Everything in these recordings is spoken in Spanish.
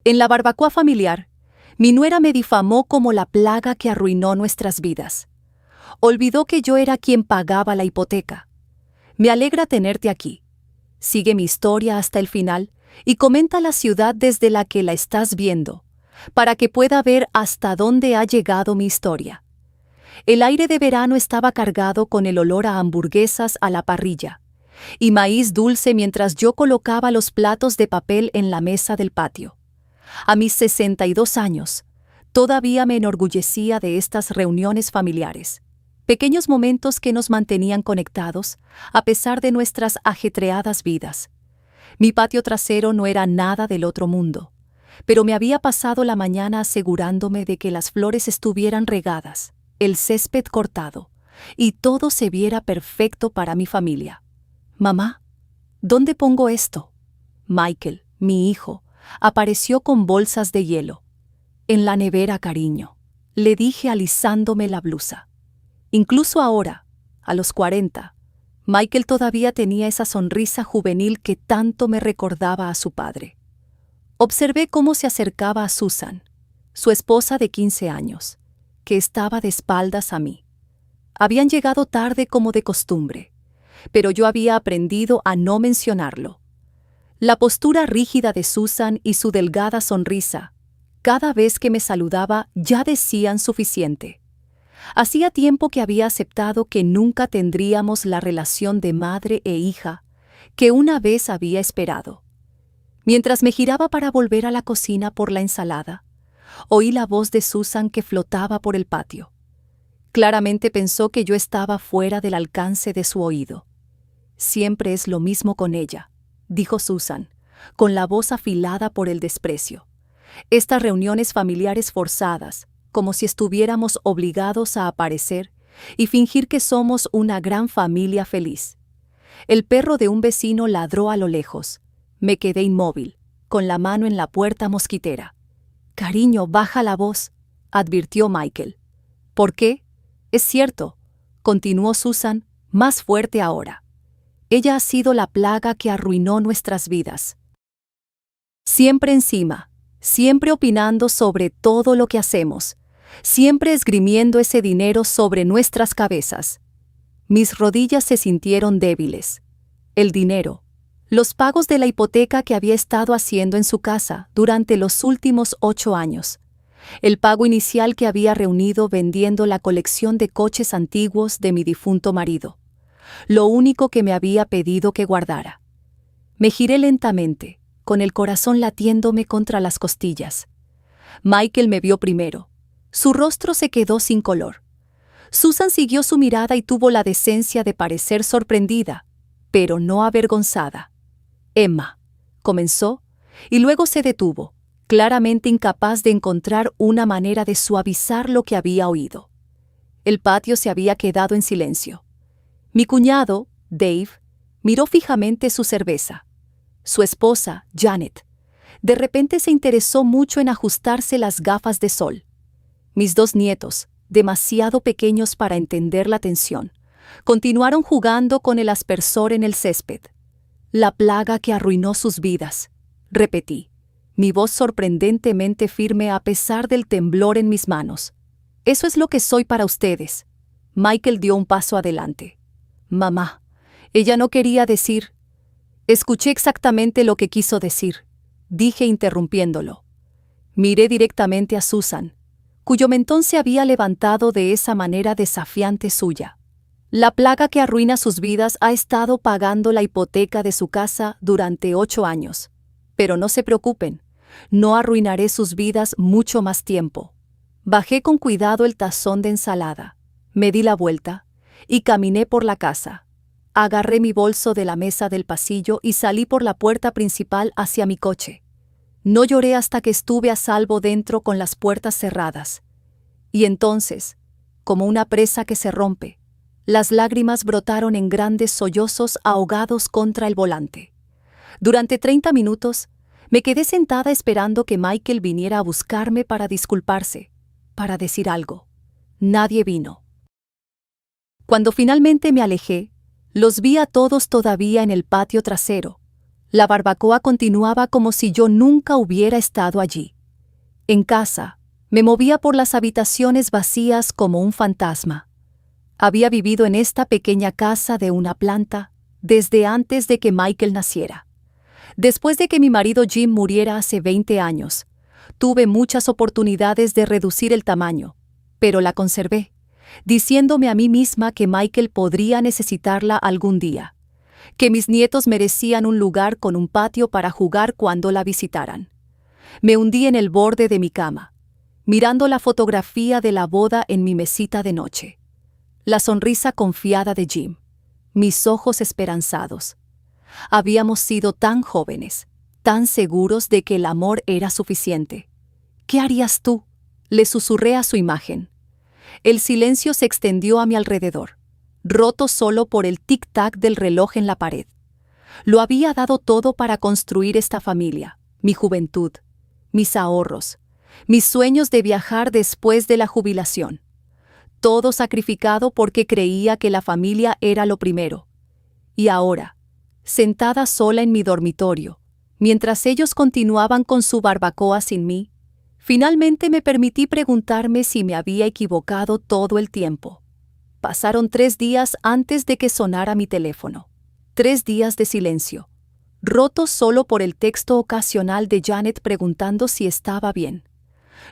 En la barbacoa familiar, mi nuera me difamó como la plaga que arruinó nuestras vidas. Olvidó que yo era quien pagaba la hipoteca. Me alegra tenerte aquí. Sigue mi historia hasta el final y comenta la ciudad desde la que la estás viendo, para que pueda ver hasta dónde ha llegado mi historia. El aire de verano estaba cargado con el olor a hamburguesas a la parrilla y maíz dulce mientras yo colocaba los platos de papel en la mesa del patio. A mis 62 años, todavía me enorgullecía de estas reuniones familiares, pequeños momentos que nos mantenían conectados a pesar de nuestras ajetreadas vidas. Mi patio trasero no era nada del otro mundo, pero me había pasado la mañana asegurándome de que las flores estuvieran regadas, el césped cortado, y todo se viera perfecto para mi familia. «Mamá, ¿dónde pongo esto?» Michael, mi hijo, apareció con bolsas de hielo. «En la nevera, cariño», le dije alisándome la blusa. Incluso ahora, a los 40, Michael todavía tenía esa sonrisa juvenil que tanto me recordaba a su padre. Observé cómo se acercaba a Susan, su esposa de 15 años, que estaba de espaldas a mí. Habían llegado tarde como de costumbre, pero yo había aprendido a no mencionarlo. La postura rígida de Susan y su delgada sonrisa, cada vez que me saludaba, ya decían suficiente. Hacía tiempo que había aceptado que nunca tendríamos la relación de madre e hija que una vez había esperado. Mientras me giraba para volver a la cocina por la ensalada, oí la voz de Susan que flotaba por el patio. Claramente pensó que yo estaba fuera del alcance de su oído. «Siempre es lo mismo con ella», dijo Susan, con la voz afilada por el desprecio. «Estas reuniones familiares forzadas, como si estuviéramos obligados a aparecer y fingir que somos una gran familia feliz». El perro de un vecino ladró a lo lejos. Me quedé inmóvil, con la mano en la puerta mosquitera. «Cariño, baja la voz», advirtió Michael. «¿Por qué?» «Es cierto», continuó Susan, más fuerte ahora. «Ella ha sido la plaga que arruinó nuestras vidas. Siempre encima, siempre opinando sobre todo lo que hacemos, siempre esgrimiendo ese dinero sobre nuestras cabezas». Mis rodillas se sintieron débiles. El dinero, los pagos de la hipoteca que había estado haciendo en su casa durante los últimos 8 años, el pago inicial que había reunido vendiendo la colección de coches antiguos de mi difunto marido, lo único que me había pedido que guardara. Me giré lentamente, con el corazón latiéndome contra las costillas. Michael me vio primero. Su rostro se quedó sin color. Susan siguió su mirada y tuvo la decencia de parecer sorprendida, pero no avergonzada. «Emma», comenzó, y luego se detuvo, claramente incapaz de encontrar una manera de suavizar lo que había oído. El patio se había quedado en silencio. Mi cuñado, Dave, miró fijamente su cerveza. Su esposa, Janet, de repente se interesó mucho en ajustarse las gafas de sol. Mis 2 nietos, demasiado pequeños para entender la tensión, continuaron jugando con el aspersor en el césped. «La plaga que arruinó sus vidas», repetí, mi voz sorprendentemente firme a pesar del temblor en mis manos. «Eso es lo que soy para ustedes». Michael dio un paso adelante. «Mamá, ella no quería decir». «Escuché exactamente lo que quiso decir», dije interrumpiéndolo. Miré directamente a Susan, cuyo mentón se había levantado de esa manera desafiante suya. «La plaga que arruina sus vidas ha estado pagando la hipoteca de su casa durante 8 años. Pero no se preocupen, no arruinaré sus vidas mucho más tiempo». Bajé con cuidado el tazón de ensalada, me di la vuelta y caminé por la casa. Agarré mi bolso de la mesa del pasillo y salí por la puerta principal hacia mi coche. No lloré hasta que estuve a salvo dentro con las puertas cerradas. Y entonces, como una presa que se rompe, las lágrimas brotaron en grandes sollozos ahogados contra el volante. Durante 30 minutos, me quedé sentada esperando que Michael viniera a buscarme para disculparse, para decir algo. Nadie vino. Cuando finalmente me alejé, los vi a todos todavía en el patio trasero, La barbacoa continuaba como si yo nunca hubiera estado allí. En casa, me movía por las habitaciones vacías como un fantasma. Había vivido en esta pequeña casa de una planta desde antes de que Michael naciera. Después de que mi marido Jim muriera hace 20 años, tuve muchas oportunidades de reducir el tamaño, pero la conservé, diciéndome a mí misma que Michael podría necesitarla algún día, que mis nietos merecían un lugar con un patio para jugar cuando la visitaran. Me hundí en el borde de mi cama, mirando la fotografía de la boda en mi mesita de noche. La sonrisa confiada de Jim, mis ojos esperanzados. Habíamos sido tan jóvenes, tan seguros de que el amor era suficiente. ¿Qué harías tú?, le susurré a su imagen. El silencio se extendió a mi alrededor, roto solo por el tic-tac del reloj en la pared. Lo había dado todo para construir esta familia, mi juventud, mis ahorros, mis sueños de viajar después de la jubilación. Todo sacrificado porque creía que la familia era lo primero. Y ahora, sentada sola en mi dormitorio, mientras ellos continuaban con su barbacoa sin mí, finalmente me permití preguntarme si me había equivocado todo el tiempo. Pasaron 3 días antes de que sonara mi teléfono. 3 días de silencio, rotos solo por el texto ocasional de Janet preguntando si estaba bien.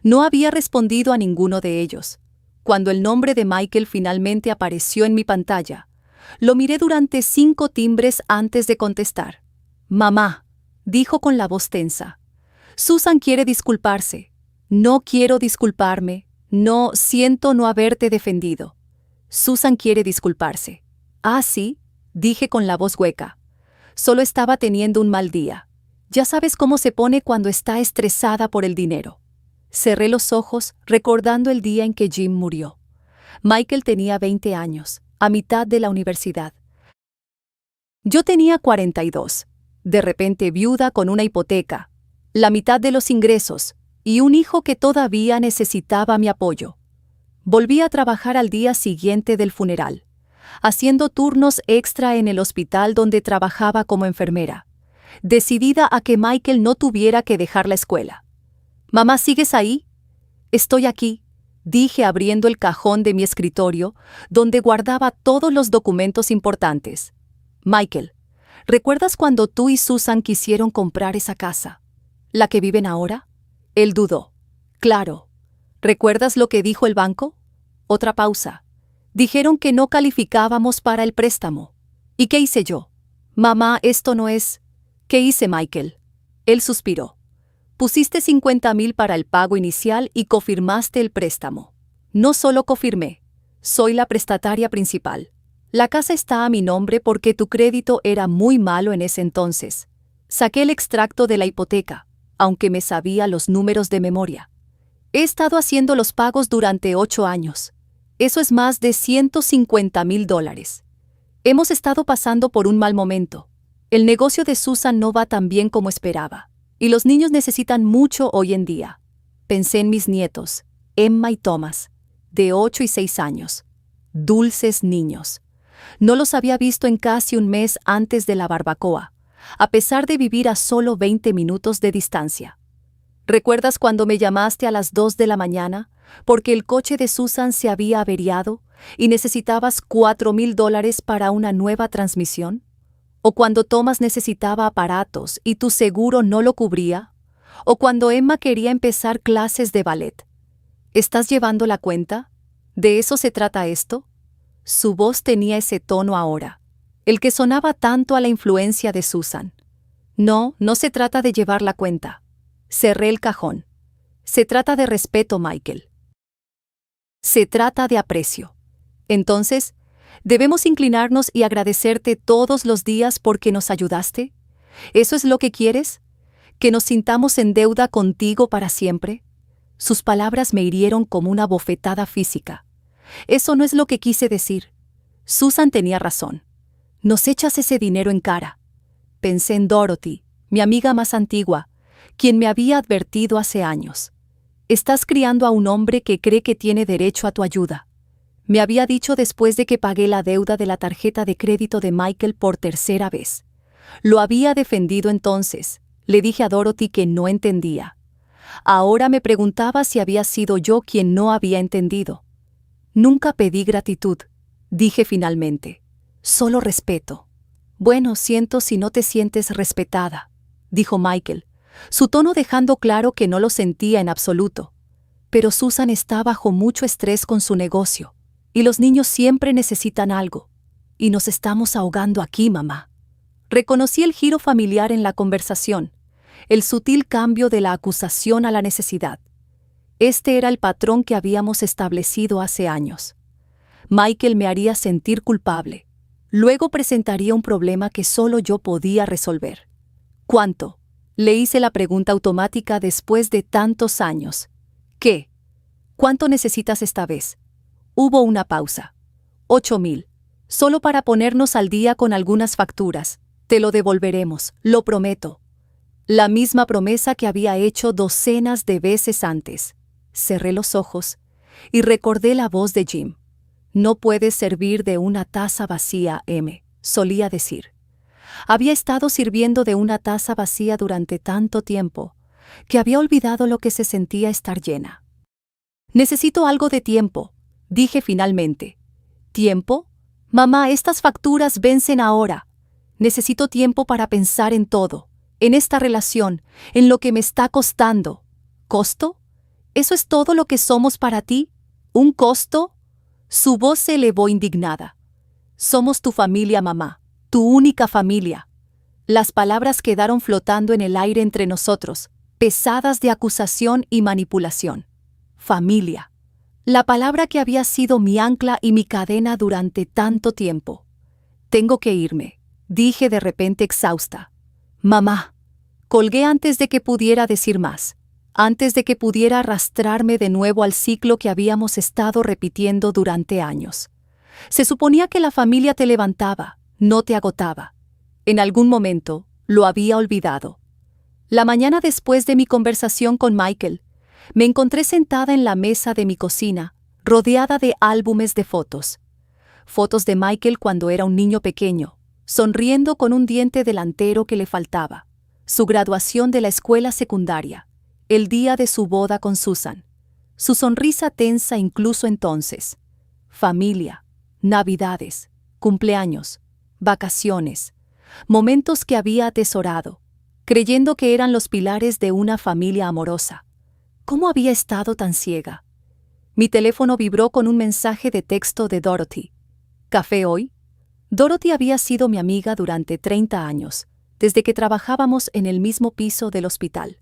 No había respondido a ninguno de ellos. Cuando el nombre de Michael finalmente apareció en mi pantalla, lo miré durante 5 timbres antes de contestar. «Mamá», dijo con la voz tensa. «Susan quiere disculparse». «No quiero disculparme. No, siento no haberte defendido». «Susan quiere disculparse». «Ah, sí», dije con la voz hueca. Solo estaba teniendo un mal día. Ya sabes cómo se pone cuando está estresada por el dinero. Cerré los ojos, recordando el día en que Jim murió. Michael tenía 20 años, a mitad de la universidad. Yo tenía 42, de repente viuda con una hipoteca, la mitad de los ingresos y un hijo que todavía necesitaba mi apoyo. Volví a trabajar al día siguiente del funeral, haciendo turnos extra en el hospital donde trabajaba como enfermera, decidida a que Michael no tuviera que dejar la escuela. «Mamá, ¿sigues ahí?» «Estoy aquí», dije abriendo el cajón de mi escritorio, donde guardaba todos los documentos importantes. «Michael, ¿recuerdas cuando tú y Susan quisieron comprar esa casa? ¿La que viven ahora?» Él dudó. «Claro. ¿Recuerdas lo que dijo el banco?» Otra pausa. «Dijeron que no calificábamos para el préstamo». «¿Y qué hice yo?» «Mamá, esto no es...» «¿Qué hice, Michael?» Él suspiró. «Pusiste 50,000 para el pago inicial y cofirmaste el préstamo». «No solo cofirmé, soy la prestataria principal. La casa está a mi nombre porque tu crédito era muy malo en ese entonces. Saqué el extracto de la hipoteca, aunque me sabía los números de memoria. He estado haciendo los pagos durante 8 años. Eso es más de $150,000. Hemos estado pasando por un mal momento. El negocio de Susan no va tan bien como esperaba. Y los niños necesitan mucho hoy en día». Pensé en mis nietos, Emma y Thomas, de 8 y 6 años. Dulces niños. No los había visto en casi un mes antes de la barbacoa, a pesar de vivir a solo 20 minutos de distancia. ¿Recuerdas cuando me llamaste a las 2 de la mañana porque el coche de Susan se había averiado y necesitabas $4,000 para una nueva transmisión? ¿O cuando Thomas necesitaba aparatos y tu seguro no lo cubría? ¿O cuando Emma quería empezar clases de ballet? ¿Estás llevando la cuenta? ¿De eso se trata esto? Su voz tenía ese tono ahora, el que sonaba tanto a la influencia de Susan. No, no se trata de llevar la cuenta. Cerré el cajón. Se trata de respeto, Michael. Se trata de aprecio. Entonces, ¿debemos inclinarnos y agradecerte todos los días porque nos ayudaste? ¿Eso es lo que quieres? ¿Que nos sintamos en deuda contigo para siempre? Sus palabras me hirieron como una bofetada física. Eso no es lo que quise decir. Susan tenía razón. Nos echas ese dinero en cara. Pensé en Dorothy, mi amiga más antigua, quien me había advertido hace años. Estás criando a un hombre que cree que tiene derecho a tu ayuda. Me había dicho después de que pagué la deuda de la tarjeta de crédito de Michael por 3ª vez. Lo había defendido entonces. Le dije a Dorothy que no entendía. Ahora me preguntaba si había sido yo quien no había entendido. Nunca pedí gratitud, dije finalmente. Solo respeto. Bueno, siento si no te sientes respetada, dijo Michael, su tono dejando claro que no lo sentía en absoluto. Pero Susan está bajo mucho estrés con su negocio, y los niños siempre necesitan algo. Y nos estamos ahogando aquí, mamá. Reconocí el giro familiar en la conversación, el sutil cambio de la acusación a la necesidad. Este era el patrón que habíamos establecido hace años. Michael me haría sentir culpable. Luego presentaría un problema que solo yo podía resolver. ¿Cuánto? Le hice la pregunta automática después de tantos años. ¿Qué? ¿Cuánto necesitas esta vez? Hubo una pausa. 8,000. Solo para ponernos al día con algunas facturas. Te lo devolveremos, lo prometo. La misma promesa que había hecho docenas de veces antes. Cerré los ojos y recordé la voz de Jim. No puedes servir de una taza vacía, M, solía decir. Había estado sirviendo de una taza vacía durante tanto tiempo que había olvidado lo que se sentía estar llena. Necesito algo de tiempo, dije finalmente. ¿Tiempo? Mamá, estas facturas vencen ahora. Necesito tiempo para pensar en todo, en esta relación, en lo que me está costando. ¿Costo? ¿Eso es todo lo que somos para ti? ¿Un costo? Su voz se elevó indignada. Somos tu familia, mamá, tu única familia. Las palabras quedaron flotando en el aire entre nosotros, pesadas de acusación y manipulación. Familia. La palabra que había sido mi ancla y mi cadena durante tanto tiempo. Tengo que irme, dije de repente exhausta. Mamá. Colgué antes de que pudiera decir más, antes de que pudiera arrastrarme de nuevo al ciclo que habíamos estado repitiendo durante años. Se suponía que la familia te levantaba, no te agotaba. En algún momento lo había olvidado. La mañana después de mi conversación con Michael, me encontré sentada en la mesa de mi cocina, rodeada de álbumes de fotos. Fotos de Michael cuando era un niño pequeño, sonriendo con un diente delantero que le faltaba, su graduación de la escuela secundaria, el día de su boda con Susan, su sonrisa tensa incluso entonces, familia, navidades, cumpleaños, vacaciones, momentos que había atesorado, creyendo que eran los pilares de una familia amorosa. ¿Cómo había estado tan ciega? Mi teléfono vibró con un mensaje de texto de Dorothy. ¿Café hoy? Dorothy había sido mi amiga durante 30 años, desde que trabajábamos en el mismo piso del hospital.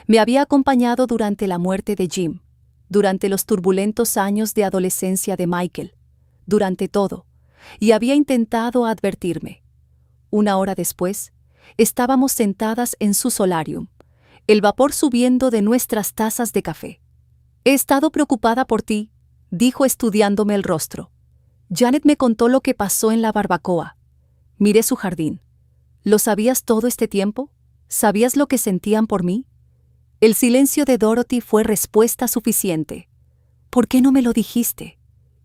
Me había acompañado durante la muerte de Jim, durante los turbulentos años de adolescencia de Michael, durante todo, y había intentado advertirme. Una hora después, estábamos sentadas en su solarium, el vapor subiendo de nuestras tazas de café. He estado preocupada por ti, dijo estudiándome el rostro. Janet me contó lo que pasó en la barbacoa. Miré su jardín. ¿Lo sabías todo este tiempo? ¿Sabías lo que sentían por mí? El silencio de Dorothy fue respuesta suficiente. ¿Por qué no me lo dijiste?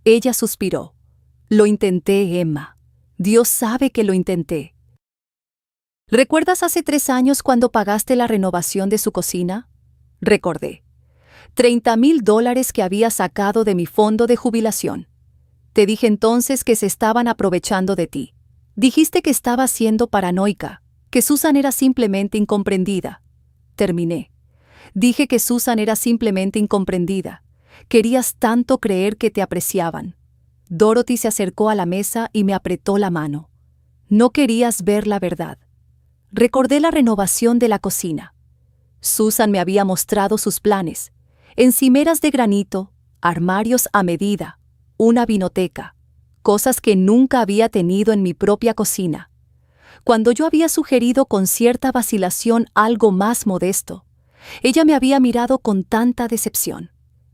Ella suspiró. Lo intenté, Emma. Dios sabe que lo intenté. ¿Recuerdas hace 3 años cuando pagaste la renovación de su cocina? Recordé. $30,000 que había sacado de mi fondo de jubilación. Te dije entonces que se estaban aprovechando de ti. Dijiste que estaba siendo paranoica, que Susan era simplemente incomprendida. Terminé. Dije que Susan era simplemente incomprendida. Querías tanto creer que te apreciaban. Dorothy se acercó a la mesa y me apretó la mano. No querías ver la verdad. Recordé la renovación de la cocina. Susan me había mostrado sus planes. Encimeras de granito, armarios a medida, una vinoteca, cosas que nunca había tenido en mi propia cocina. Cuando yo había sugerido con cierta vacilación algo más modesto, ella me había mirado con tanta decepción.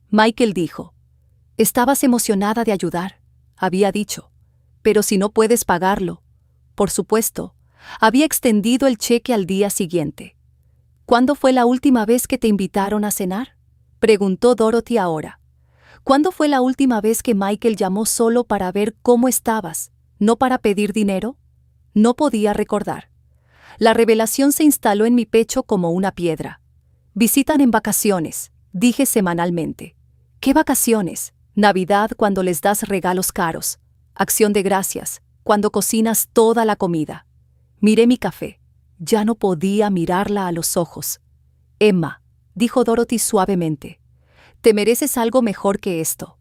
Michael dijo, «Estabas emocionada de ayudar», había dicho, «pero si no puedes pagarlo». Por supuesto, había extendido el cheque al día siguiente. «¿Cuándo fue la última vez que te invitaron a cenar?», preguntó Dorothy ahora. «¿Cuándo fue la última vez que Michael llamó solo para ver cómo estabas, no para pedir dinero?». No podía recordar. La revelación se instaló en mi pecho como una piedra. Visitan en vacaciones, dije semanalmente. ¿Qué vacaciones? Navidad cuando les das regalos caros. Acción de gracias, cuando cocinas toda la comida. Miré mi café. Ya no podía mirarla a los ojos. Emma, dijo Dorothy suavemente, te mereces algo mejor que esto.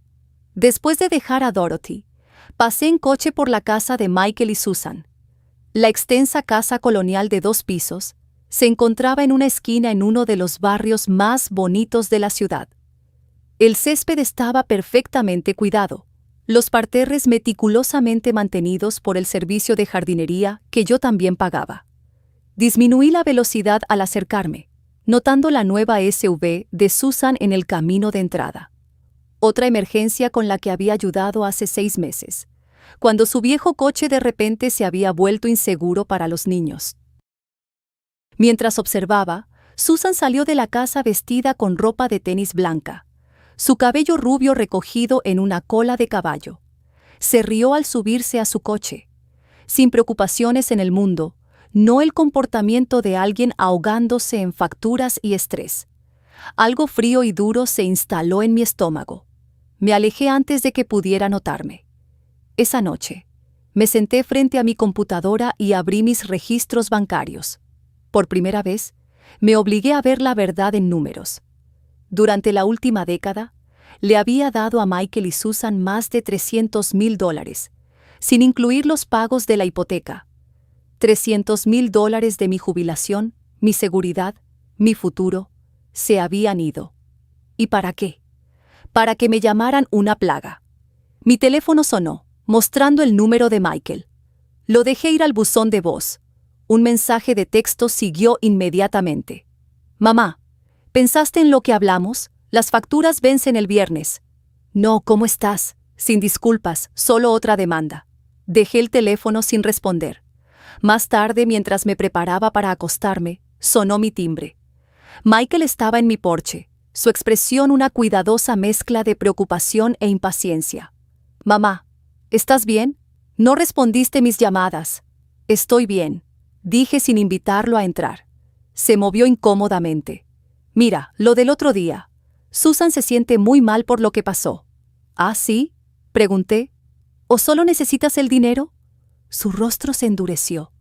Después de dejar a Dorothy, pasé en coche por la casa de Michael y Susan. La extensa casa colonial de 2 pisos se encontraba en una esquina en uno de los barrios más bonitos de la ciudad. El césped estaba perfectamente cuidado, los parterres meticulosamente mantenidos por el servicio de jardinería que yo también pagaba. Disminuí la velocidad al acercarme, notando la nueva SUV de Susan en el camino de entrada. Otra emergencia con la que había ayudado hace 6 meses, cuando su viejo coche de repente se había vuelto inseguro para los niños. Mientras observaba, Susan salió de la casa vestida con ropa de tenis blanca, su cabello rubio recogido en una cola de caballo. Se rió al subirse a su coche. Sin preocupaciones en el mundo, no el comportamiento de alguien ahogándose en facturas y estrés. Algo frío y duro se instaló en mi estómago. Me alejé antes de que pudiera notarme. Esa noche, me senté frente a mi computadora y abrí mis registros bancarios. Por primera vez, me obligué a ver la verdad en números. Durante la última década, le había dado a Michael y Susan más de $300,000, sin incluir los pagos de la hipoteca. $300,000 de mi jubilación, mi seguridad, mi futuro, se habían ido. ¿Y para qué? Para que me llamaran una plaga. Mi teléfono sonó, mostrando el número de Michael. Lo dejé ir al buzón de voz. Un mensaje de texto siguió inmediatamente. Mamá, ¿pensaste en lo que hablamos? Las facturas vencen el viernes. No, ¿cómo estás? Sin disculpas, solo otra demanda. Dejé el teléfono sin responder. Más tarde, mientras me preparaba para acostarme, sonó mi timbre. Michael estaba en mi porche, su expresión una cuidadosa mezcla de preocupación e impaciencia. Mamá, ¿estás bien? No respondiste mis llamadas. Estoy bien, dije sin invitarlo a entrar. Se movió incómodamente. Mira, lo del otro día. Susan se siente muy mal por lo que pasó. ¿Ah, sí? Pregunté. ¿O solo necesitas el dinero? Su rostro se endureció.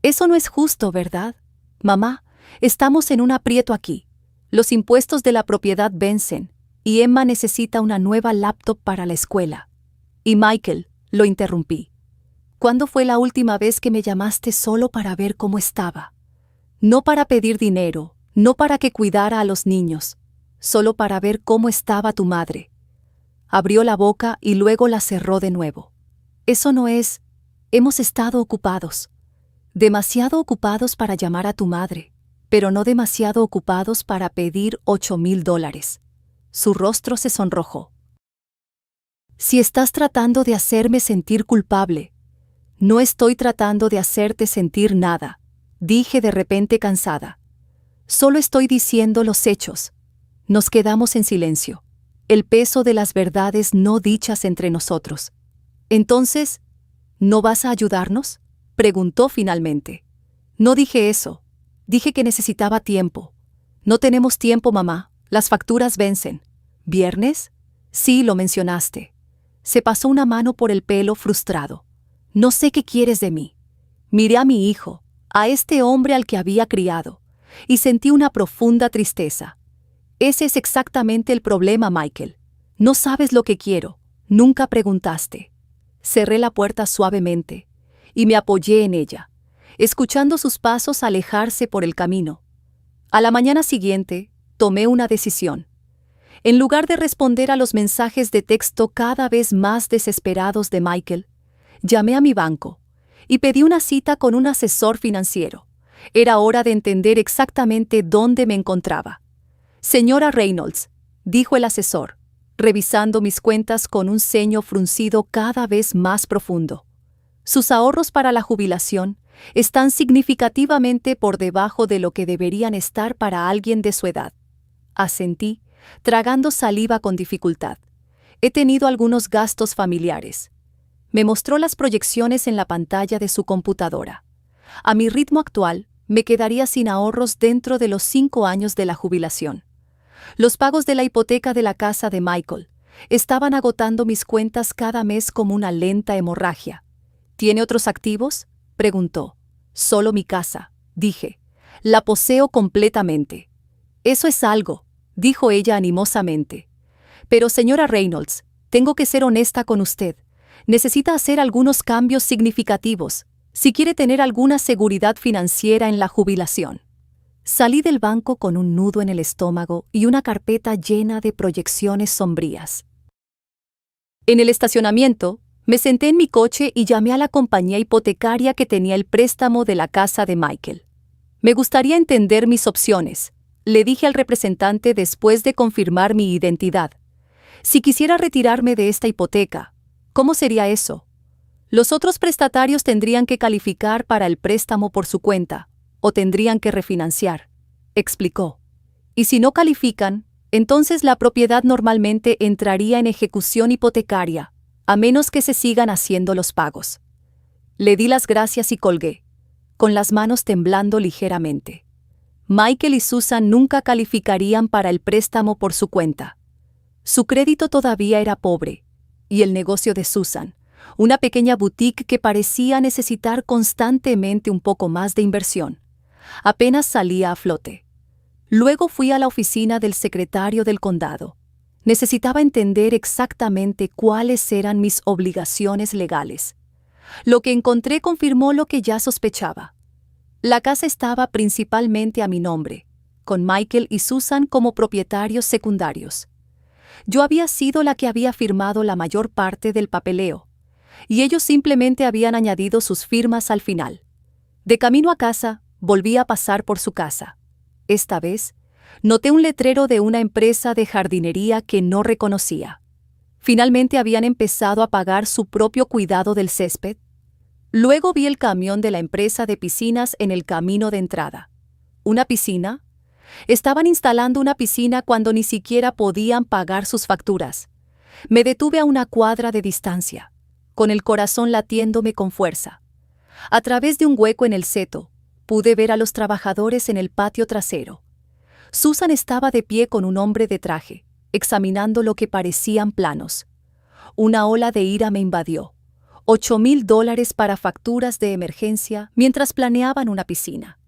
Eso no es justo, ¿verdad? Mamá, estamos en un aprieto aquí. Los impuestos de la propiedad vencen, y Emma necesita una nueva laptop para la escuela. Y Michael, lo interrumpí. ¿Cuándo fue la última vez que me llamaste solo para ver cómo estaba? No para pedir dinero, no para que cuidara a los niños, solo para ver cómo estaba tu madre. Abrió la boca y luego la cerró de nuevo. Eso no es... Hemos estado ocupados. Demasiado ocupados para llamar a tu madre, pero no demasiado ocupados para pedir $8,000. Su rostro se sonrojó. Si estás tratando de hacerme sentir culpable, no estoy tratando de hacerte sentir nada, dije de repente cansada. Solo estoy diciendo los hechos. Nos quedamos en silencio. El peso de las verdades no dichas entre nosotros. Entonces, ¿no vas a ayudarnos? Preguntó finalmente. No dije eso. Dije que necesitaba tiempo. No tenemos tiempo, mamá. Las facturas vencen. ¿Viernes? Sí, lo mencionaste. Se pasó una mano por el pelo frustrado. No sé qué quieres de mí. Miré a mi hijo, a este hombre al que había criado, y sentí una profunda tristeza. Ese es exactamente el problema, Michael. No sabes lo que quiero. Nunca preguntaste. Cerré la puerta suavemente y me apoyé en ella, escuchando sus pasos alejarse por el camino. A la mañana siguiente, tomé una decisión. En lugar de responder a los mensajes de texto cada vez más desesperados de Michael, llamé a mi banco y pedí una cita con un asesor financiero. Era hora de entender exactamente dónde me encontraba. Señora Reynolds, dijo el asesor, revisando mis cuentas con un ceño fruncido cada vez más profundo. Sus ahorros para la jubilación están significativamente por debajo de lo que deberían estar para alguien de su edad. Asentí, tragando saliva con dificultad. He tenido algunos gastos familiares. Me mostró las proyecciones en la pantalla de su computadora. A mi ritmo actual, me quedaría sin ahorros dentro de los 5 años de la jubilación. Los pagos de la hipoteca de la casa de Michael estaban agotando mis cuentas cada mes como una lenta hemorragia. ¿Tiene otros activos?, preguntó. Solo mi casa, dije. La poseo completamente. Eso es algo, dijo ella animosamente. Pero señora Reynolds, tengo que ser honesta con usted. Necesita hacer algunos cambios significativos si quiere tener alguna seguridad financiera en la jubilación. Salí del banco con un nudo en el estómago y una carpeta llena de proyecciones sombrías. En el estacionamiento, me senté en mi coche y llamé a la compañía hipotecaria que tenía el préstamo de la casa de Michael. Me gustaría entender mis opciones, le dije al representante después de confirmar mi identidad. Si quisiera retirarme de esta hipoteca, ¿cómo sería eso? Los otros prestatarios tendrían que calificar para el préstamo por su cuenta, o tendrían que refinanciar, explicó. Y si no califican, entonces la propiedad normalmente entraría en ejecución hipotecaria, a menos que se sigan haciendo los pagos. Le di las gracias y colgué, con las manos temblando ligeramente. Michael y Susan nunca calificarían para el préstamo por su cuenta. Su crédito todavía era pobre, y el negocio de Susan, una pequeña boutique que parecía necesitar constantemente un poco más de inversión, apenas salía a flote. Luego fui a la oficina del secretario del condado. Necesitaba entender exactamente cuáles eran mis obligaciones legales. Lo que encontré confirmó lo que ya sospechaba. La casa estaba principalmente a mi nombre, con Michael y Susan como propietarios secundarios. Yo había sido la que había firmado la mayor parte del papeleo, y ellos simplemente habían añadido sus firmas al final. De camino a casa, volví a pasar por su casa. Esta vez, noté un letrero de una empresa de jardinería que no reconocía. Finalmente habían empezado a pagar su propio cuidado del césped. Luego vi el camión de la empresa de piscinas en el camino de entrada. ¿Una piscina? Estaban instalando una piscina cuando ni siquiera podían pagar sus facturas. Me detuve a una cuadra de distancia, con el corazón latiéndome con fuerza. A través de un hueco en el seto, pude ver a los trabajadores en el patio trasero. Susan estaba de pie con un hombre de traje, examinando lo que parecían planos. Una ola de ira me invadió. $8,000 para facturas de emergencia mientras planeaban una piscina.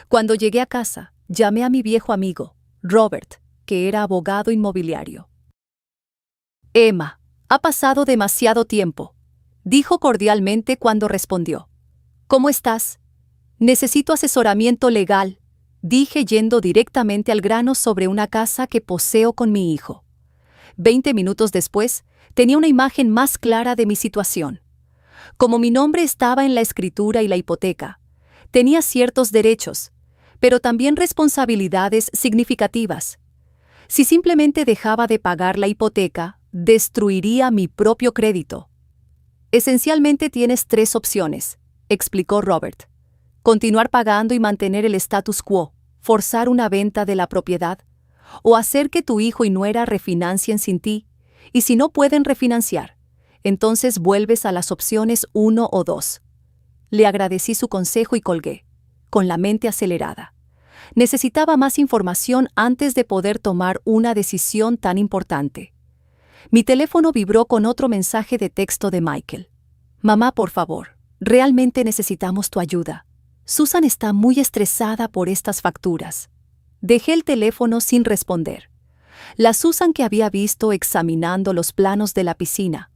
Cuando llegué a casa, llamé a mi viejo amigo, Robert, que era abogado inmobiliario. Emma, ha pasado demasiado tiempo, dijo cordialmente cuando respondió. ¿Cómo estás? Necesito asesoramiento legal, dije yendo directamente al grano sobre una casa que poseo con mi hijo. 20 minutos después, tenía una imagen más clara de mi situación. Como mi nombre estaba en la escritura y la hipoteca, tenía ciertos derechos, pero también responsabilidades significativas. Si simplemente dejaba de pagar la hipoteca, destruiría mi propio crédito. Esencialmente tienes 3 opciones, explicó Robert. Continuar pagando y mantener el status quo, forzar una venta de la propiedad, o hacer que tu hijo y nuera refinancien sin ti, y si no pueden refinanciar, entonces vuelves a las opciones 1 o 2. Le agradecí su consejo y colgué, con la mente acelerada. Necesitaba más información antes de poder tomar una decisión tan importante. Mi teléfono vibró con otro mensaje de texto de Michael. Mamá, por favor, realmente necesitamos tu ayuda. Susan está muy estresada por estas facturas. Dejé el teléfono sin responder. La Susan que había visto examinando los planos de la piscina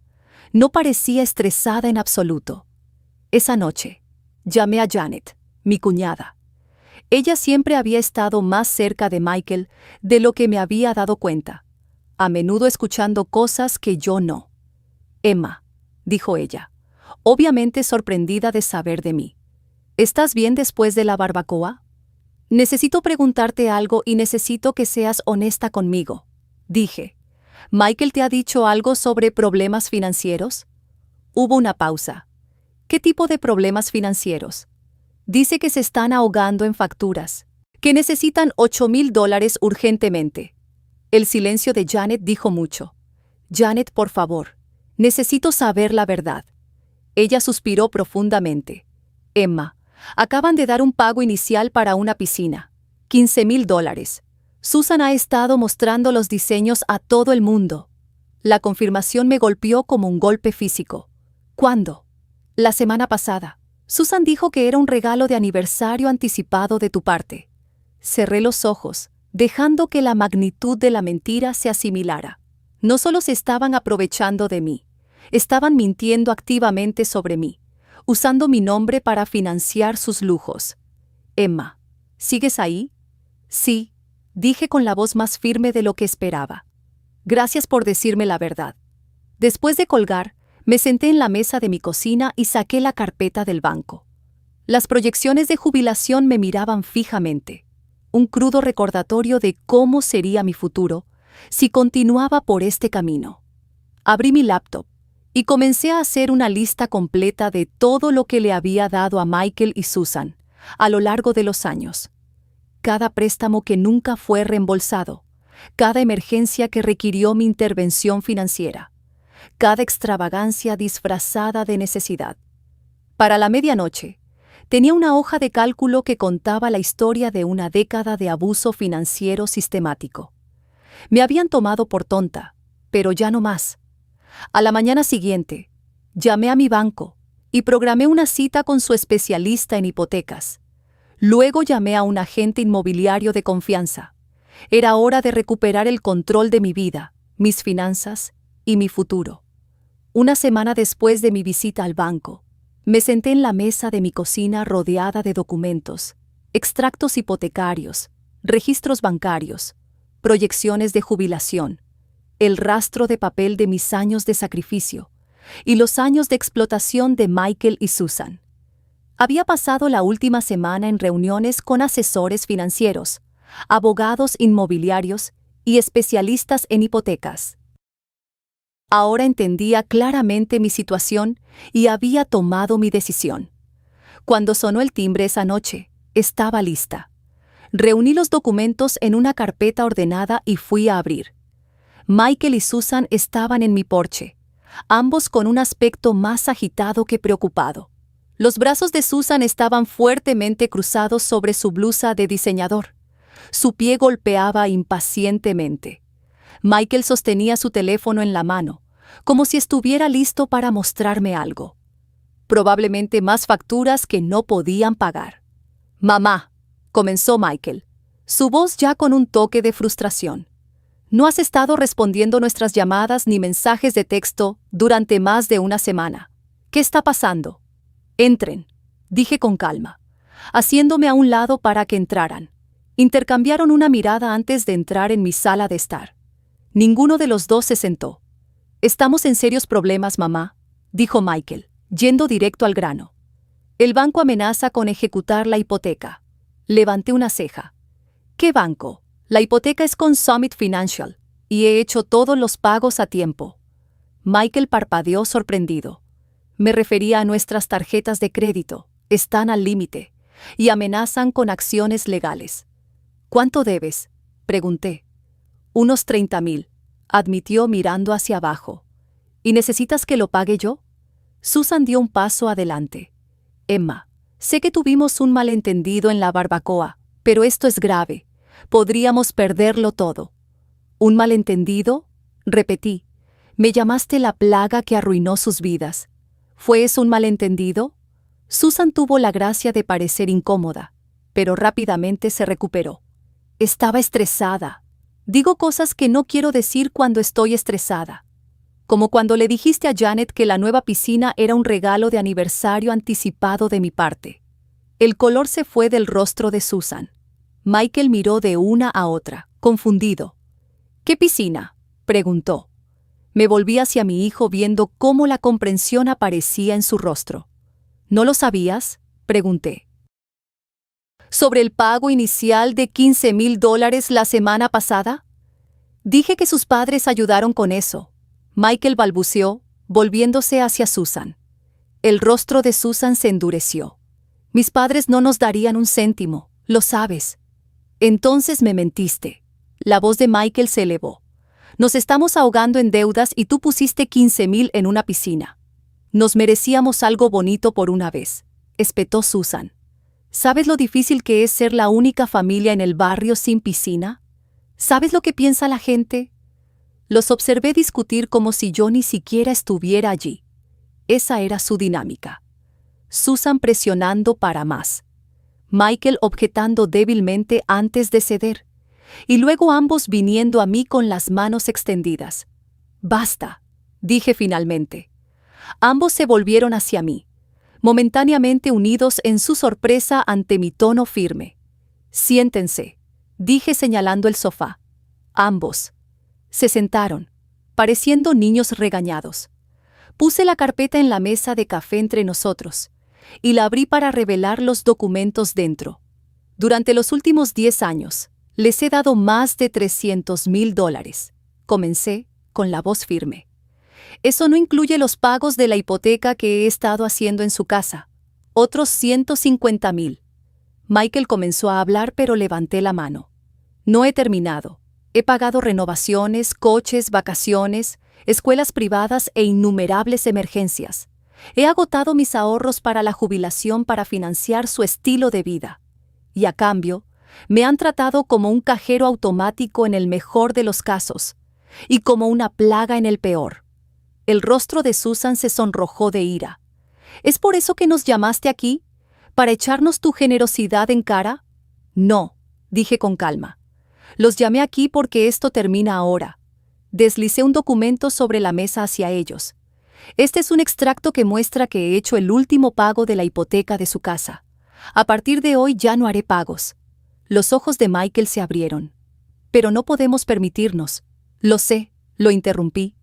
no parecía estresada en absoluto. Esa noche, llamé a Janet, mi cuñada. Ella siempre había estado más cerca de Michael de lo que me había dado cuenta, a menudo escuchando cosas que yo no. Emma, dijo ella, obviamente sorprendida de saber de mí. ¿Estás bien después de la barbacoa? Necesito preguntarte algo y necesito que seas honesta conmigo, dije. ¿Michael te ha dicho algo sobre problemas financieros? Hubo una pausa. ¿Qué tipo de problemas financieros? Dice que se están ahogando en facturas, que necesitan $8,000 urgentemente. El silencio de Janet dijo mucho. Janet, por favor, necesito saber la verdad. Ella suspiró profundamente. Emma, Acaban de dar un pago inicial para una piscina. $15,000. Susan ha estado mostrando los diseños a todo el mundo. La confirmación me golpeó como un golpe físico. ¿Cuándo? La semana pasada. Susan dijo que era un regalo de aniversario anticipado de tu parte. Cerré los ojos, dejando que la magnitud de la mentira se asimilara. No solo se estaban aprovechando de mí, estaban mintiendo activamente sobre mí, usando mi nombre para financiar sus lujos. Emma, ¿sigues ahí? Sí, dije con la voz más firme de lo que esperaba. Gracias por decirme la verdad. Después de colgar, me senté en la mesa de mi cocina y saqué la carpeta del banco. Las proyecciones de jubilación me miraban fijamente. Un crudo recordatorio de cómo sería mi futuro si continuaba por este camino. Abrí mi laptop y comencé a hacer una lista completa de todo lo que le había dado a Michael y Susan a lo largo de los años. Cada préstamo que nunca fue reembolsado, cada emergencia que requirió mi intervención financiera, cada extravagancia disfrazada de necesidad. Para la medianoche, tenía una hoja de cálculo que contaba la historia de una década de abuso financiero sistemático. Me habían tomado por tonta, pero ya no más. A la mañana siguiente, llamé a mi banco y programé una cita con su especialista en hipotecas. Luego llamé a un agente inmobiliario de confianza. Era hora de recuperar el control de mi vida, mis finanzas y mi futuro. Una semana después de mi visita al banco, me senté en la mesa de mi cocina rodeada de documentos, extractos hipotecarios, registros bancarios, proyecciones de jubilación, el rastro de papel de mis años de sacrificio y los años de explotación de Michael y Susan. Había pasado la última semana en reuniones con asesores financieros, abogados inmobiliarios y especialistas en hipotecas. Ahora entendía claramente mi situación y había tomado mi decisión. Cuando sonó el timbre esa noche, estaba lista. Reuní los documentos en una carpeta ordenada y fui a abrir. Michael y Susan estaban en mi porche, ambos con un aspecto más agitado que preocupado. Los brazos de Susan estaban fuertemente cruzados sobre su blusa de diseñador. Su pie golpeaba impacientemente. Michael sostenía su teléfono en la mano, como si estuviera listo para mostrarme algo. Probablemente más facturas que no podían pagar. «Mamá», comenzó Michael, su voz ya con un toque de frustración. «No has estado respondiendo nuestras llamadas ni mensajes de texto durante más de una semana. ¿Qué está pasando?» «Entren», dije con calma, haciéndome a un lado para que entraran. Intercambiaron una mirada antes de entrar en mi sala de estar. Ninguno de los dos se sentó. «Estamos en serios problemas, mamá», dijo Michael, yendo directo al grano. «El banco amenaza con ejecutar la hipoteca». Levanté una ceja. «¿Qué banco? La hipoteca es con Summit Financial, y he hecho todos los pagos a tiempo». Michael parpadeó sorprendido. «Me refería a nuestras tarjetas de crédito. Están al límite, y amenazan con acciones legales». «¿Cuánto debes?», pregunté. «Unos 30,000», admitió mirando hacia abajo. «¿Y necesitas que lo pague yo?». Susan dio un paso adelante. «Emma, sé que tuvimos un malentendido en la barbacoa, pero esto es grave. Podríamos perderlo todo». «¿Un malentendido?», repetí. «Me llamaste la plaga que arruinó sus vidas. ¿Fue eso un malentendido?». Susan tuvo la gracia de parecer incómoda, pero rápidamente se recuperó. «Estaba estresada. Digo cosas que no quiero decir cuando estoy estresada. Como cuando le dijiste a Janet que la nueva piscina era un regalo de aniversario anticipado de mi parte». El color se fue del rostro de Susan. Michael miró de una a otra, confundido. «¿Qué piscina?», preguntó. Me volví hacia mi hijo viendo cómo la comprensión aparecía en su rostro. «¿No lo sabías?», pregunté. «¿Sobre el pago inicial de $15,000 la semana pasada?». «Dije que sus padres ayudaron con eso», Michael balbuceó, volviéndose hacia Susan. El rostro de Susan se endureció. «Mis padres no nos darían un céntimo, lo sabes». «Entonces me mentiste». La voz de Michael se elevó. «Nos estamos ahogando en deudas y tú pusiste 15,000 en una piscina. Nos merecíamos algo bonito por una vez», espetó Susan. ¿Sabes lo difícil que es ser la única familia en el barrio sin piscina? ¿Sabes lo que piensa la gente? Los observé discutir como si yo ni siquiera estuviera allí. Esa era su dinámica. Susan presionando para más. Michael objetando débilmente antes de ceder. Y luego ambos viniendo a mí con las manos extendidas. «Basta», dije finalmente. Ambos se volvieron hacia mí, momentáneamente unidos en su sorpresa ante mi tono firme. «Siéntense», dije señalando el sofá. Ambos se sentaron, pareciendo niños regañados. Puse la carpeta en la mesa de café entre nosotros y la abrí para revelar los documentos dentro. Durante los últimos 10 años, les he dado más de $300,000. Comencé con la voz firme. Eso no incluye los pagos de la hipoteca que he estado haciendo en su casa. Otros 150,000. Michael comenzó a hablar, pero levanté la mano. No he terminado. He pagado renovaciones, coches, vacaciones, escuelas privadas e innumerables emergencias. He agotado mis ahorros para la jubilación para financiar su estilo de vida. Y a cambio, me han tratado como un cajero automático en el mejor de los casos, y como una plaga en el peor. El rostro de Susan se sonrojó de ira. ¿Es por eso que nos llamaste aquí? ¿Para echarnos tu generosidad en cara? No, dije con calma. Los llamé aquí porque esto termina ahora. Deslicé un documento sobre la mesa hacia ellos. Este es un extracto que muestra que he hecho el último pago de la hipoteca de su casa. A partir de hoy ya no haré pagos. Los ojos de Michael se abrieron. Pero no podemos permitirnos. Lo sé, lo interrumpí.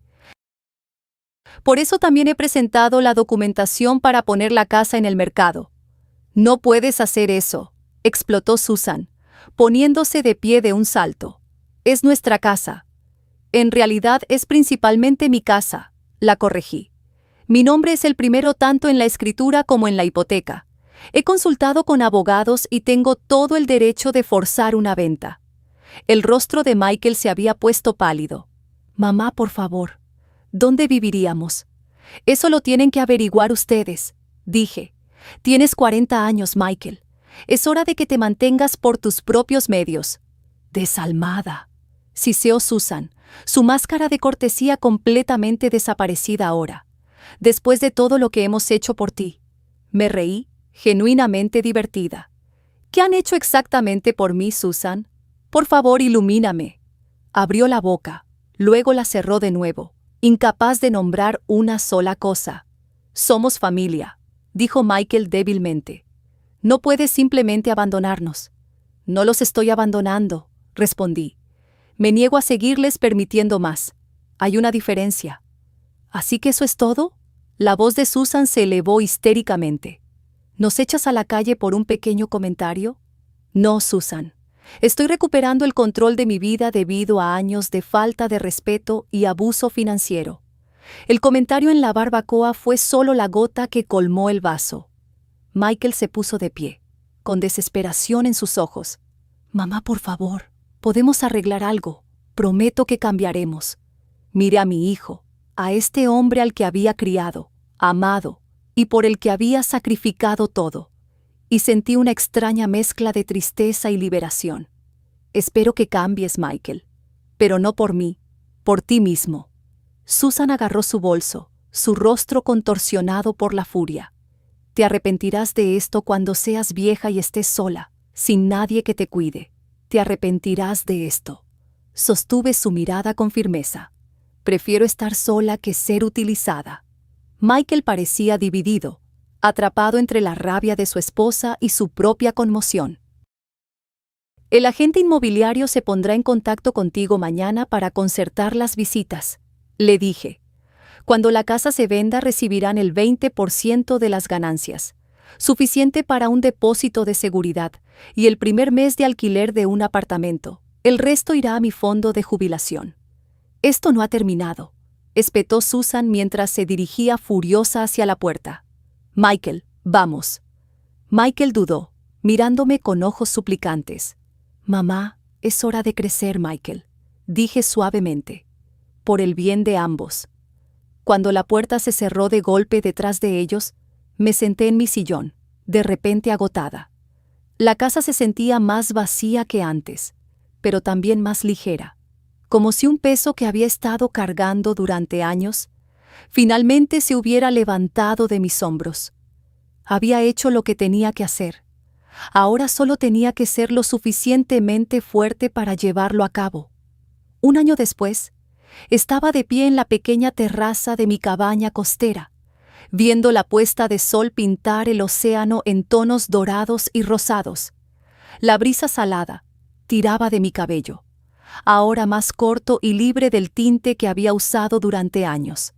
Por eso también he presentado la documentación para poner la casa en el mercado. No puedes hacer eso, explotó Susan, poniéndose de pie de un salto. Es nuestra casa. En realidad es principalmente mi casa, la corregí. Mi nombre es el primero tanto en la escritura como en la hipoteca. He consultado con abogados y tengo todo el derecho de forzar una venta. El rostro de Michael se había puesto pálido. Mamá, por favor, ¿dónde viviríamos? Eso lo tienen que averiguar ustedes, dije. Tienes 40 años, Michael. Es hora de que te mantengas por tus propios medios. Desalmada, siseó Susan, su máscara de cortesía completamente desaparecida ahora. Después de todo lo que hemos hecho por ti. Me reí, genuinamente divertida. ¿Qué han hecho exactamente por mí, Susan? Por favor, ilumíname. Abrió la boca, luego la cerró de nuevo, incapaz de nombrar una sola cosa. Somos familia, dijo Michael débilmente. No puedes simplemente abandonarnos. No los estoy abandonando, respondí. Me niego a seguirles permitiendo más. Hay una diferencia. ¿Así que eso es todo? La voz de Susan se elevó histéricamente. ¿Nos echas a la calle por un pequeño comentario? No, Susan. Estoy recuperando el control de mi vida debido a años de falta de respeto y abuso financiero. El comentario en la barbacoa fue solo la gota que colmó el vaso. Michael se puso de pie, con desesperación en sus ojos. Mamá, por favor, podemos arreglar algo. Prometo que cambiaremos. Miré a mi hijo, a este hombre al que había criado, amado, y por el que había sacrificado todo, y sentí una extraña mezcla de tristeza y liberación. Espero que cambies, Michael, pero no por mí, por ti mismo. Susan agarró su bolso, su rostro contorsionado por la furia. Te arrepentirás de esto cuando seas vieja y estés sola, sin nadie que te cuide. Te arrepentirás de esto. Sostuve su mirada con firmeza. Prefiero estar sola que ser utilizada. Michael parecía dividido, atrapado entre la rabia de su esposa y su propia conmoción. El agente inmobiliario se pondrá en contacto contigo mañana para concertar las visitas, le dije. Cuando la casa se venda recibirán el 20% de las ganancias, suficiente para un depósito de seguridad y el primer mes de alquiler de un apartamento. El resto irá a mi fondo de jubilación. Esto no ha terminado, espetó Susan mientras se dirigía furiosa hacia la puerta. Michael, vamos. Michael dudó, mirándome con ojos suplicantes. Mamá, es hora de crecer, Michael, dije suavemente. Por el bien de ambos. Cuando la puerta se cerró de golpe detrás de ellos, me senté en mi sillón, de repente agotada. La casa se sentía más vacía que antes, pero también más ligera, como si un peso que había estado cargando durante años finalmente se hubiera levantado de mis hombros. Había hecho lo que tenía que hacer. Ahora solo tenía que ser lo suficientemente fuerte para llevarlo a cabo. Un año después, estaba de pie en la pequeña terraza de mi cabaña costera, viendo la puesta de sol pintar el océano en tonos dorados y rosados. La brisa salada tiraba de mi cabello, ahora más corto y libre del tinte que había usado durante años.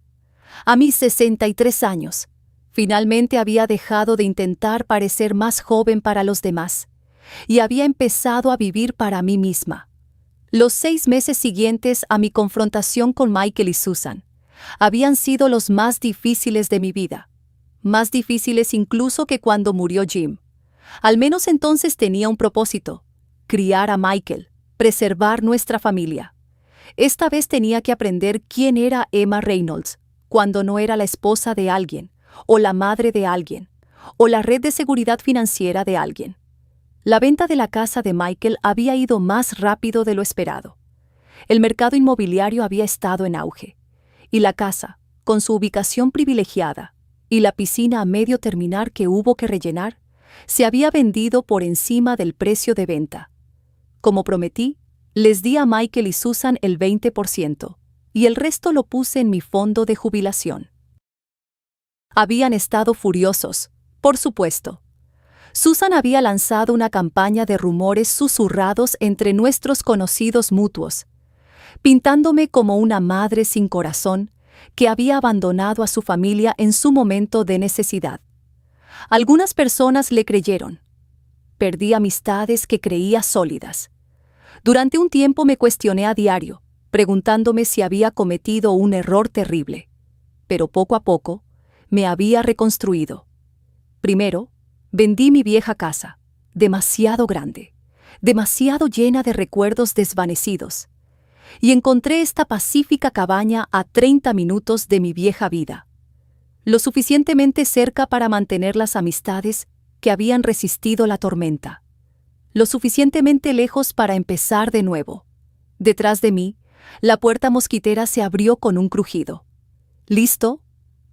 A mis 63 años, finalmente había dejado de intentar parecer más joven para los demás y había empezado a vivir para mí misma. Los 6 meses siguientes a mi confrontación con Michael y Susan habían sido los más difíciles de mi vida, más difíciles incluso que cuando murió Jim. Al menos entonces tenía un propósito: criar a Michael, preservar nuestra familia. Esta vez tenía que aprender quién era Emma Reynolds cuando no era la esposa de alguien, o la madre de alguien, o la red de seguridad financiera de alguien. La venta de la casa de Michael había ido más rápido de lo esperado. El mercado inmobiliario había estado en auge, y la casa, con su ubicación privilegiada y la piscina a medio terminar que hubo que rellenar, se había vendido por encima del precio de venta. Como prometí, les di a Michael y Susan el 20%, y el resto lo puse en mi fondo de jubilación. Habían estado furiosos, por supuesto. Susan había lanzado una campaña de rumores susurrados entre nuestros conocidos mutuos, pintándome como una madre sin corazón que había abandonado a su familia en su momento de necesidad. Algunas personas le creyeron. Perdí amistades que creía sólidas. Durante un tiempo me cuestioné a diario, preguntándome si había cometido un error terrible. Pero poco a poco, me había reconstruido. Primero, vendí mi vieja casa, demasiado grande, demasiado llena de recuerdos desvanecidos, y encontré esta pacífica cabaña a 30 minutos de mi vieja vida, lo suficientemente cerca para mantener las amistades que habían resistido la tormenta, lo suficientemente lejos para empezar de nuevo. Detrás de mí, la puerta mosquitera se abrió con un crujido. ¿Listo?,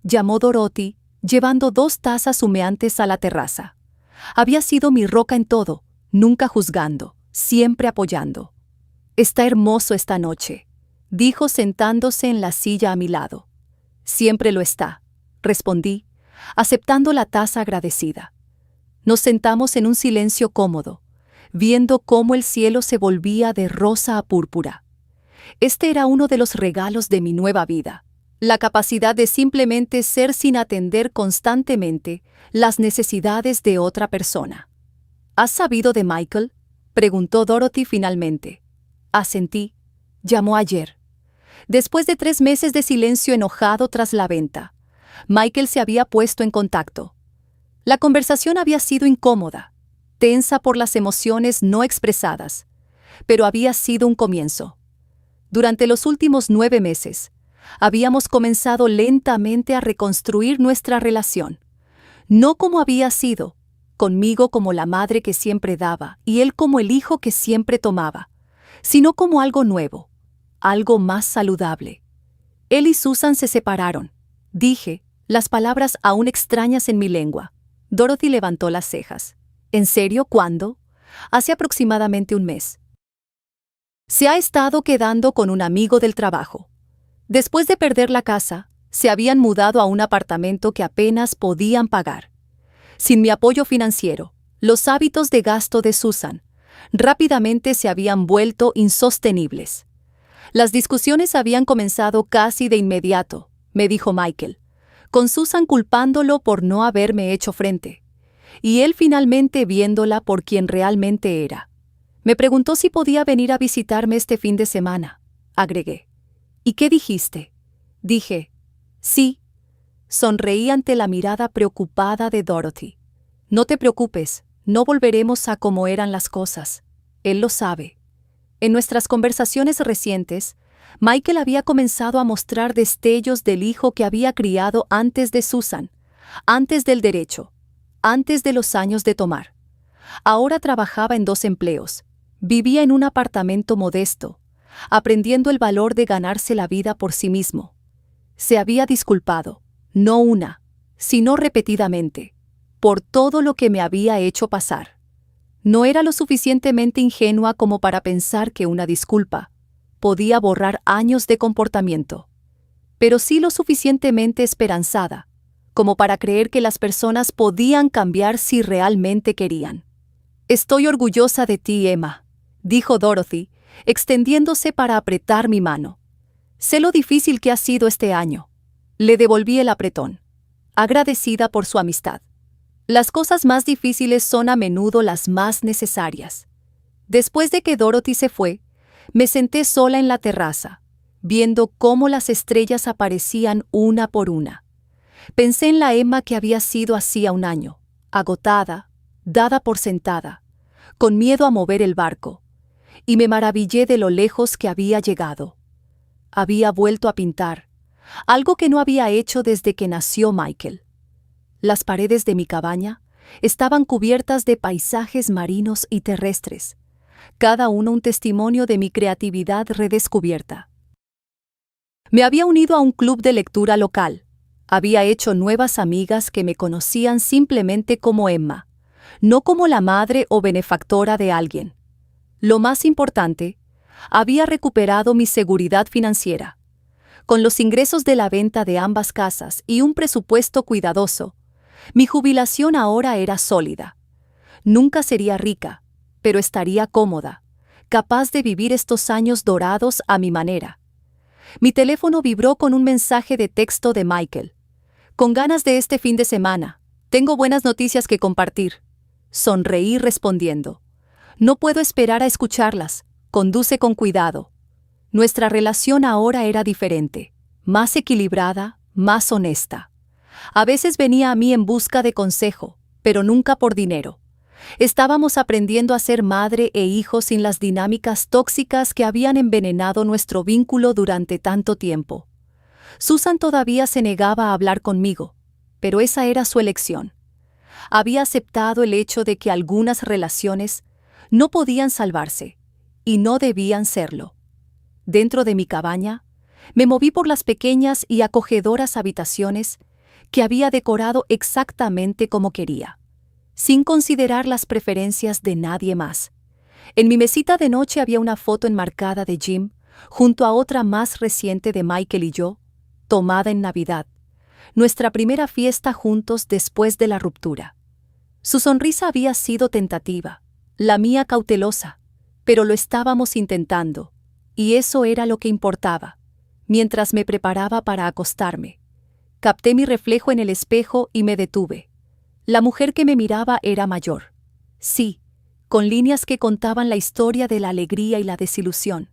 llamó Dorothy, llevando 2 tazas humeantes a la terraza. Había sido mi roca en todo, nunca juzgando, siempre apoyando. «Está hermoso esta noche», dijo sentándose en la silla a mi lado. «Siempre lo está», respondí, aceptando la taza agradecida. Nos sentamos en un silencio cómodo, viendo cómo el cielo se volvía de rosa a púrpura. Este era uno de los regalos de mi nueva vida, la capacidad de simplemente ser sin atender constantemente las necesidades de otra persona. «¿Has sabido de Michael?», preguntó Dorothy finalmente. Asentí. Llamó ayer. Después de 3 meses de silencio enojado tras la venta, Michael se había puesto en contacto. La conversación había sido incómoda, tensa por las emociones no expresadas, pero había sido un comienzo. Durante los últimos 9 meses, habíamos comenzado lentamente a reconstruir nuestra relación, no como había sido, conmigo como la madre que siempre daba y él como el hijo que siempre tomaba, sino como algo nuevo, algo más saludable. Él y Susan se separaron. Dije, las palabras aún extrañas en mi lengua. Dorothy levantó las cejas. ¿En serio? ¿Cuándo? Hace aproximadamente un mes. Se ha estado quedando con un amigo del trabajo. Después de perder la casa, se habían mudado a un apartamento que apenas podían pagar. Sin mi apoyo financiero, los hábitos de gasto de Susan rápidamente se habían vuelto insostenibles. Las discusiones habían comenzado casi de inmediato, me dijo Michael, con Susan culpándolo por no haberme hecho frente, y él finalmente viéndola por quien realmente era. Me preguntó si podía venir a visitarme este fin de semana, agregué. ¿Y qué dijiste? Dije, sí. Sonreí ante la mirada preocupada de Dorothy. No te preocupes, no volveremos a como eran las cosas. Él lo sabe. En nuestras conversaciones recientes, Michael había comenzado a mostrar destellos del hijo que había criado antes de Susan, antes del derecho, antes de los años de tomar. Ahora trabajaba en 2 empleos. Vivía en un apartamento modesto, aprendiendo el valor de ganarse la vida por sí mismo. Se había disculpado, no una, sino repetidamente, por todo lo que me había hecho pasar. No era lo suficientemente ingenua como para pensar que una disculpa podía borrar años de comportamiento, pero sí lo suficientemente esperanzada como para creer que las personas podían cambiar si realmente querían. «Estoy orgullosa de ti, Emma», dijo Dorothy, extendiéndose para apretar mi mano. «Sé lo difícil que ha sido este año». Le devolví el apretón, agradecida por su amistad. Las cosas más difíciles son a menudo las más necesarias. Después de que Dorothy se fue, me senté sola en la terraza, viendo cómo las estrellas aparecían una por una. Pensé en la Emma que había sido hacía un año, agotada, dada por sentada, con miedo a mover el barco, y me maravillé de lo lejos que había llegado. Había vuelto a pintar, algo que no había hecho desde que nació Michael. Las paredes de mi cabaña estaban cubiertas de paisajes marinos y terrestres, cada uno un testimonio de mi creatividad redescubierta. Me había unido a un club de lectura local. Había hecho nuevas amigas que me conocían simplemente como Emma, no como la madre o benefactora de alguien. Lo más importante, había recuperado mi seguridad financiera. Con los ingresos de la venta de ambas casas y un presupuesto cuidadoso, mi jubilación ahora era sólida. Nunca sería rica, pero estaría cómoda, capaz de vivir estos años dorados a mi manera. Mi teléfono vibró con un mensaje de texto de Michael. «Con ganas de este fin de semana. Tengo buenas noticias que compartir». Sonreí respondiendo. «No puedo esperar a escucharlas. Conduce con cuidado». Nuestra relación ahora era diferente, más equilibrada, más honesta. A veces venía a mí en busca de consejo, pero nunca por dinero. Estábamos aprendiendo a ser madre e hijo sin las dinámicas tóxicas que habían envenenado nuestro vínculo durante tanto tiempo. Susan todavía se negaba a hablar conmigo, pero esa era su elección. Había aceptado el hecho de que algunas relaciones no podían salvarse y no debían serlo. Dentro de mi cabaña, me moví por las pequeñas y acogedoras habitaciones que había decorado exactamente como quería, sin considerar las preferencias de nadie más. En mi mesita de noche había una foto enmarcada de Jim, junto a otra más reciente de Michael y yo, tomada en Navidad, nuestra primera fiesta juntos después de la ruptura. Su sonrisa había sido tentativa, la mía cautelosa, pero lo estábamos intentando, y eso era lo que importaba. Mientras me preparaba para acostarme, capté mi reflejo en el espejo y me detuve. La mujer que me miraba era mayor. Sí, con líneas que contaban la historia de la alegría y la desilusión,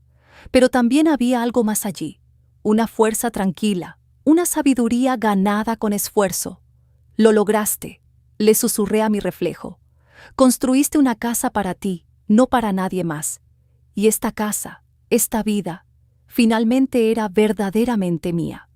pero también había algo más allí, una fuerza tranquila, una sabiduría ganada con esfuerzo. «Lo lograste», le susurré a mi reflejo. «Construiste una casa para ti, no para nadie más. Y esta casa, esta vida, finalmente era verdaderamente mía».